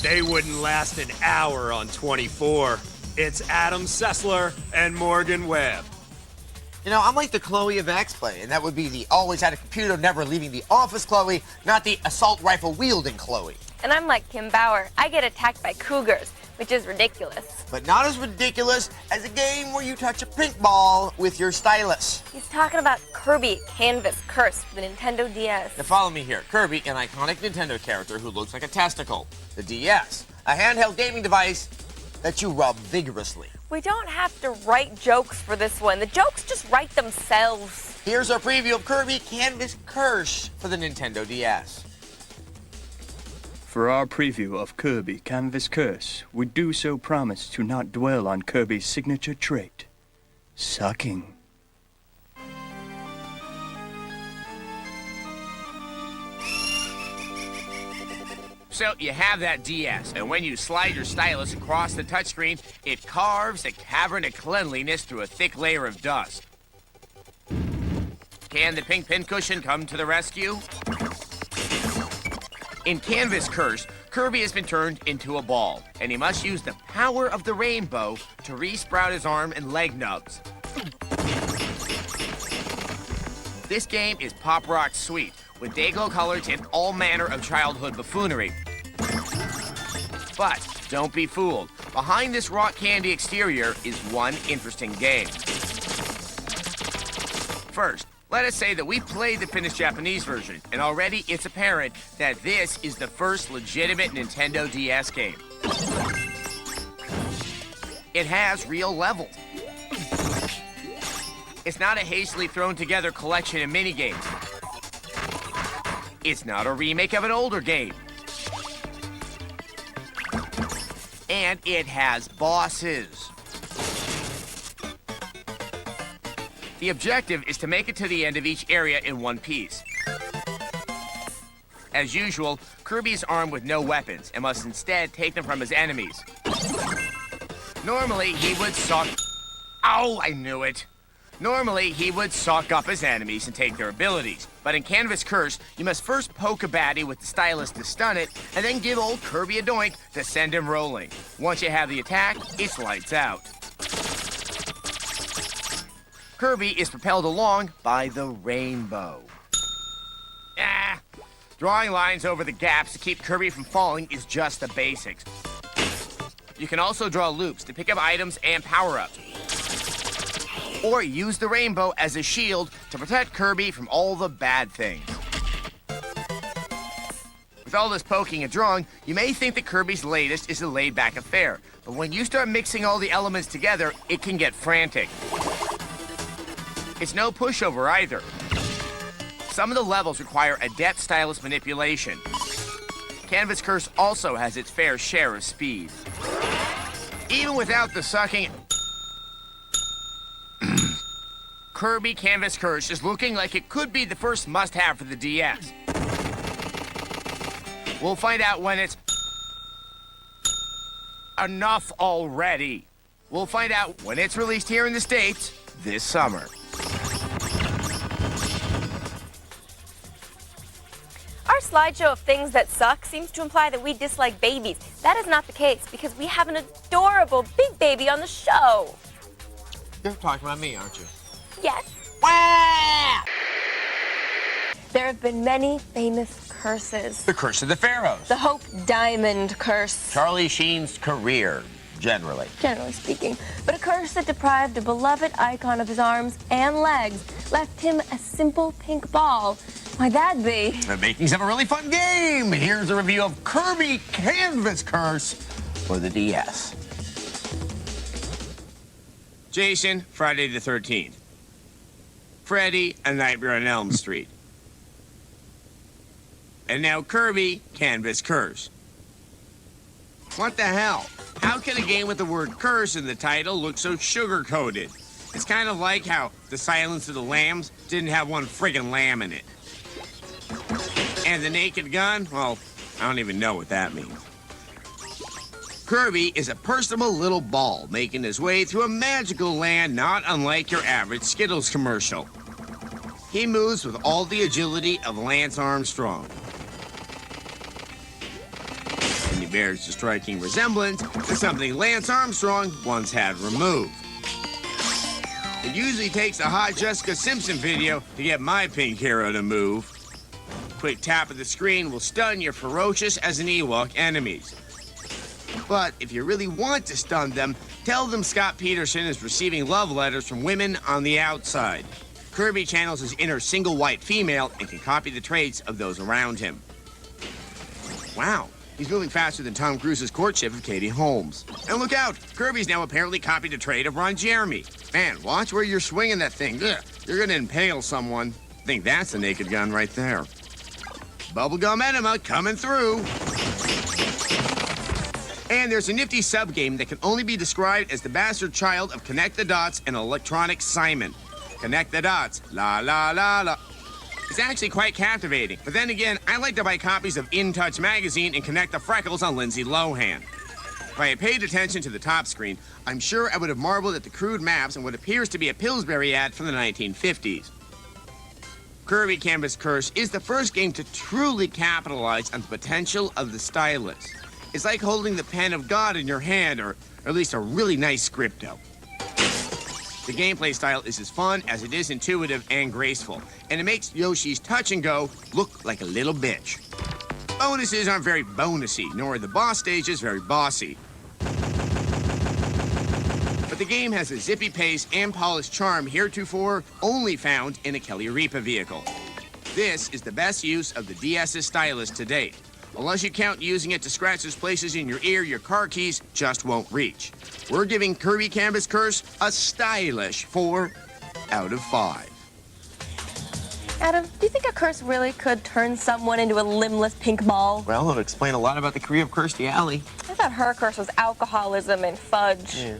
They wouldn't last an hour on 24. It's Adam Sessler and Morgan Webb. You know, I'm like the Chloe of xplay, and that would be the always at a computer, never leaving the office Chloe, not the assault rifle wielding Chloe. And I'm like Kim Bauer. I get attacked by cougars, which is ridiculous. But not as ridiculous as a game where you touch a pink ball with your stylus. He's talking about Kirby Canvas Curse for the Nintendo DS. Now follow me here. Kirby, an iconic Nintendo character who looks like a testicle. The DS, a handheld gaming device that you rub vigorously. We don't have to write jokes for this one. The jokes just write themselves. Here's our preview of Kirby Canvas Curse for the Nintendo DS. For our preview of Kirby Canvas Curse, we do so promise to not dwell on Kirby's signature trait, sucking. So you have that DS, and when you slide your stylus across the touchscreen, it carves a cavern of cleanliness through a thick layer of dust. Can the pink pincushion come to the rescue? In Canvas Curse, Kirby has been turned into a ball, and he must use the power of the rainbow to re-sprout his arm and leg nubs. This game is pop rock sweet, with day-glow colors and all manner of childhood buffoonery. But don't be fooled. Behind this rock candy exterior is one interesting game. First, let us say that we played the finished Japanese version, and already it's apparent that this is the first legitimate Nintendo DS game. It has real levels. It's not a hastily thrown together collection of minigames. It's not a remake of an older game. And it has bosses. The objective is to make it to the end of each area in one piece. As usual, Kirby is armed with no weapons and must instead take them from his enemies. Normally, he would suck... Ow, I knew it. Normally, he would suck up his enemies and take their abilities. But in Canvas Curse, you must first poke a baddie with the stylus to stun it, and then give old Kirby a doink to send him rolling. Once you have the attack, it's lights out. Kirby is propelled along by the rainbow. Drawing lines over the gaps to keep Kirby from falling is just the basics. You can also draw loops to pick up items and power-ups. Or use the rainbow as a shield to protect Kirby from all the bad things. With all this poking and drawing, you may think that Kirby's latest is a laid-back affair, but when you start mixing all the elements together, it can get frantic. It's no pushover either. Some of the levels require adept stylus manipulation. Canvas Curse also has its fair share of speed. Even without the sucking... Kirby Canvas Curse is looking like it could be the first must-have for the DS. We'll find out when it's... enough already. We'll find out when it's released here in the States this summer. Our slideshow of things that suck seems to imply that we dislike babies. That is not the case, because we have an adorable big baby on the show. You're talking about me, aren't you? Yes. Wah! There have been many famous curses. The Curse of the Pharaohs. The Hope Diamond Curse. Charlie Sheen's career, generally speaking. But a curse that deprived a beloved icon of his arms and legs, left him a simple pink ball. Why'd that be? The makings of a really fun game. Here's a review of Kirby Canvas Curse for the DS. Jason, Friday the 13th. Freddy, A Nightmare on Elm Street. And now Kirby, Canvas Curse. What the hell? How can a game with the word curse in the title look so sugar-coated? It's kind of like how The Silence of the Lambs didn't have one friggin' lamb in it. And the Naked Gun? Well, I don't even know what that means. Kirby is a personable little ball making his way through a magical land not unlike your average Skittles commercial. He moves with all the agility of Lance Armstrong. And bears a striking resemblance to something Lance Armstrong once had removed. It usually takes a hot Jessica Simpson video to get my pink hero to move. Quick tap of the screen will stun your ferocious as an Ewok enemies. But if you really want to stun them, tell them Scott Peterson is receiving love letters from women on the outside. Kirby channels his inner single white female and can copy the traits of those around him. Wow, he's moving faster than Tom Cruise's courtship of Katie Holmes. And look out, Kirby's now apparently copied a trait of Ron Jeremy. Man, watch where you're swinging that thing. Ugh, you're gonna impale someone. I think that's a naked gun right there. Bubblegum enema coming through. And there's a nifty sub-game that can only be described as the bastard child of Connect the Dots and Electronic Simon. Connect the Dots, la la la la. It's actually quite captivating, but then again, I like to buy copies of In Touch magazine and connect the freckles on Lindsay Lohan. If I had paid attention to the top screen, I'm sure I would have marveled at the crude maps and what appears to be a Pillsbury ad from the 1950s. Kirby Canvas Curse is the first game to truly capitalize on the potential of the stylus. It's like holding the pen of God in your hand, or at least a really nice scripto. The gameplay style is as fun as it is intuitive and graceful, and it makes Yoshi's touch and go look like a little bitch. Bonuses aren't very bonusy, nor are the boss stages very bossy. But the game has a zippy pace and polished charm heretofore only found in a Kelly Ripa vehicle. This is the best use of the DS's stylus to date. Unless you count using it to scratch those places in your ear your car keys just won't reach. We're giving Kirby Canvas Curse a stylish 4 out of 5. Adam, do you think a curse really could turn someone into a limbless pink ball? Well, it would explain a lot about the career of Kirstie Alley. I thought her curse was alcoholism and fudge. Yeah.